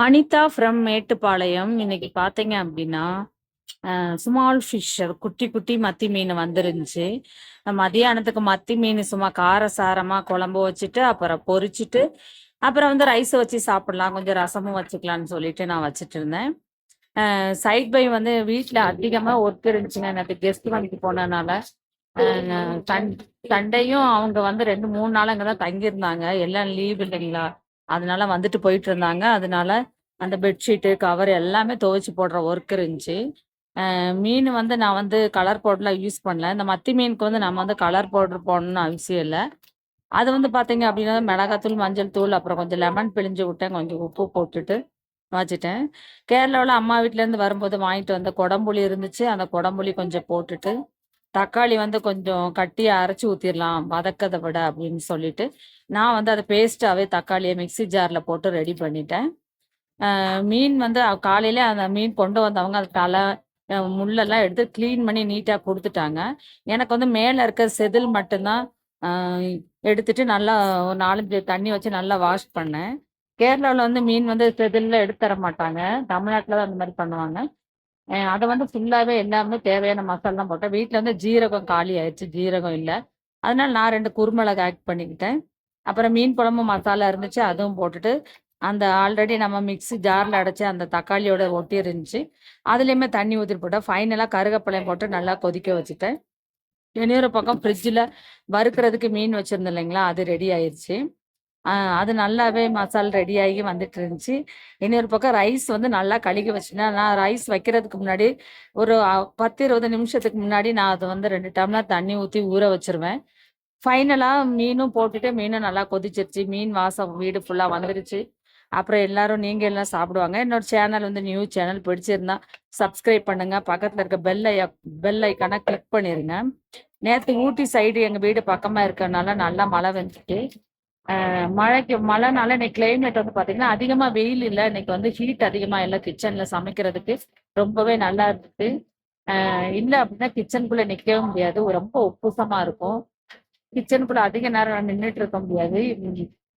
Anitha from Mettupalayam. இன்னைக்கு பார்த்தீங்க அப்படின்னா, ஸ்மால் ஃபிஷ்ஷர் குட்டி குட்டி மத்தி மீன் வந்துருந்துச்சு. மதியானத்துக்கு மத்தி மீன் சும்மா காரசாரமா குழம்பு வச்சுட்டு, அப்புறம் பொரிச்சுட்டு, அப்புறம் வந்து ரைஸ் வச்சு சாப்பிடலாம். கொஞ்சம் ரசமும் வச்சுக்கலான்னு சொல்லிட்டு நான் வச்சுட்டு இருந்தேன். சைட் பை வந்து வீட்ல அதிகமா ஒர்க் இருந்துச்சுங்க. நேத்து கெஸ்ட் வந்துட்டு போனனால. அ சன் சண்டேயும் அவங்க வந்து 2, 3 நாள் அங்க தான் தங்கியிருந்தாங்க. எல்லாம் லீவ் இல்லைங்களா? அதனால வந்துட்டு போயிட்டு இருந்தாங்க. அதனால அந்த பெட்ஷீட்டு, கவர் எல்லாமே துவைச்சு போடுற ஒர்க் இருந்துச்சு. மீன் வந்து நான் வந்து கலர் பவுடர்லாம் யூஸ் பண்ணல. இந்த மத்தி மீனுக்கு வந்து நம்ம வந்து கலர் பவுடர் போடணும்னு அவசியம் இல்ல. அது வந்து பார்த்தீங்க அப்படின்னா, மிளகாத்தூள், மஞ்சள் தூள், அப்புறம் கொஞ்சம் லெமன் பிழிஞ்சு விட்டேன். கொஞ்சம் உப்பு போட்டுட்டு வச்சுட்டேன். கேரளாவுல அம்மா வீட்லேருந்து வரும்போது வாங்கிட்டு வந்த கொடம்புளி இருந்துச்சு. அந்த கொடம்புளி கொஞ்சம் போட்டுட்டு, தக்காளி வந்து கொஞ்சம் கட்டியா அரைச்சு ஊத்திரலாம், வதக்கத விட அப்படின்னு சொல்லிட்டு, நான் வந்து அத பேஸ்ட்டாவே தக்காளிய மிக்ஸி ஜார்ல போட்டு ரெடி பண்ணிட்டேன். மீன் வந்து காலையில அந்த மீன் கொண்டு வந்தவங்க அது தலை, முள்ளெல்லாம் எடுத்து கிளீன் பண்ணி நீட்டா குடுத்துட்டாங்க. எனக்கு வந்து மேல இருக்க செதில் மட்டும் தான் அ எடுத்துட்டு நல்லா ஒரு 4, 5 தண்ணி வச்சு நல்லா வாஷ் பண்ணேன். கேரளாவுல வந்து மீன் வந்து செதில்ல எடுத்து தர மாட்டாங்க. தமிழ்நாட்டுல தான் அந்த மாரி பண்ணுவாங்க. அத வந்து ஃபுல்லாவே எல்லாமே தேவையான மசாலாலாம் போட்டேன். வீட்ல வந்து ஜீரகம் காலி ஆயிருச்சு. ஜீரகம் இல்ல. அதனால நான் 2 குறுமிளகு ஆட் பண்ணிக்கிட்டேன். அப்புறம் மீன் குழம்பு மசாலா இருந்துச்சு. அதுவும் போட்டுட்டு, அந்த ஆல்ரெடி நம்ம மிக்ஸி ஜார்ல அடைச்ச அந்த தக்காளியோட ஒட்டி இருந்துச்சு. அதுலயுமே தண்ணி ஊத்திட்டு போட்டேன். ஃபைனலா கருவேப்பிலையும் போட்டு நல்லா கொதிக்க வச்சுட்டேன். இன்னொரு பக்கம் ஃப்ரிட்ஜ்ல வறுக்கிறதுக்கு மீன் வச்சிருந்தேன் இல்லைங்களா? அது ரெடி ஆயிருச்சு. ஆ அது நல்லாவே மசால் ரெடி ஆகி வந்துட்டு இருந்துச்சு. இன்னொரு பக்கம் ரைஸ் வந்து நல்லா கழுகி வச்சுட்டேன். நான் ரைஸ் வைக்கிறதுக்கு முன்னாடி ஒரு 10, 20 நிமிஷத்துக்கு முன்னாடி நான் அத வந்து 2 டம்ளர் தண்ணி ஊத்தி ஊற வச்சுருவேன். ஃபைனலா மீனும் போட்டுட்டு, மீனும் நல்லா கொதிச்சிருச்சு. மீன் வாசம் வீடு ஃபுல்லா வந்துருச்சு. அப்புறம் எல்லாரும் நீங்க எல்லாம் சாப்பிடுவாங்க. என்னோட சேனல் வந்து நியூ சேனல் பிடிச்சிருந்தா சப்ஸ்கிரைப் பண்ணுங்க. பக்கத்துல இருக்க பெல் ஐகான கிளிக் பண்ணிருங்க. நேத்து ஊட்டி சைடு எங்க வீடு பக்கமா இருக்கறனால நல்லா மழை வந்துச்சு. மழைனால இன்னைக்கு கிளைமேட் வந்து பாத்தீங்கன்னா, அதிகமா வெயில் இல்ல. இன்னைக்கு வந்து ஹீட் அதிகமா இல்ல. கிச்சன்ல சமைக்கிறதுக்கு ரொம்பவே நல்லா இருந்துச்சு. இல்ல அப்படின்னா கிச்சனுக்குள்ள நிக்கவே முடியாது. ரொம்ப உப்புசமா இருக்கும். கிச்சனுக்குள்ள அதிக நேரம் நின்னுட்டு இருக்க முடியாது.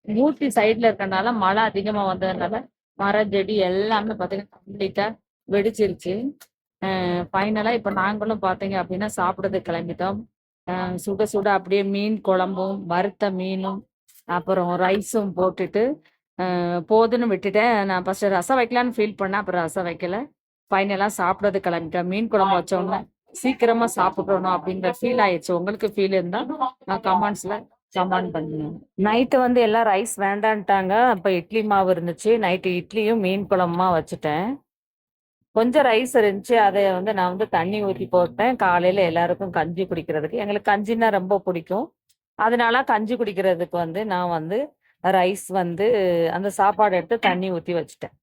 ஊட்டி சைடுல இருக்கறனால மழை அதிகமா வந்ததுனால, மரம், செடி எல்லாமே பாத்தீங்கன்னா கம்ப்ளீட்டா வெடிச்சிருச்சு. ஃபைனலா இப்ப நாங்களும் பாத்தீங்க அப்படின்னா சாப்பிடறதுக்கு கிளம்பிட்டோம். சுட சுட அப்படியே மீன் குழம்பும், வறுத்த மீனும், அப்புறம் ரைஸும் போட்டுட்டு, போதுன்னு விட்டுட்டேன். நான் ஃபர்ஸ்ட் ரசம் வைக்கலான்னு ஃபீல் பண்ணேன். அப்புறம் ரசம் வைக்கல. ஃபைனலா சாப்பிடறதுக்கு கிளம்பிட்டேன். மீன் குழம்பு வச்சோனே சீக்கிரமா சாப்பிடணும் அப்படிங்கிற ஃபீல் ஆயிடுச்சு. உங்களுக்கு ஃபீல் இருந்தா கமெண்ட்ஸ்ல கமெண்ட் பண்ணுங்க. நைட்டு வந்து எல்லாம் ரைஸ் வேண்டான்ட்டாங்க. அப்ப இட்லி மாவு இருந்துச்சு. நைட்டு இட்லியும் மீன் குழம்புமா வச்சுட்டேன். கொஞ்சம் ரைஸ் இருந்துச்சு. அத வந்து நான் வந்து தண்ணி ஊத்தி போட்டேன். காலையில எல்லாருக்கும் கஞ்சி குடிக்கிறதுக்கு. எங்களுக்கு கஞ்சின்னா ரொம்ப பிடிக்கும். அதனால கஞ்சி குடிக்கிறதுக்கு வந்து நான் வந்து ரைஸ் வந்து அந்த சாப்பாடு எடுத்து தண்ணி ஊத்தி வச்சுட்டேன்.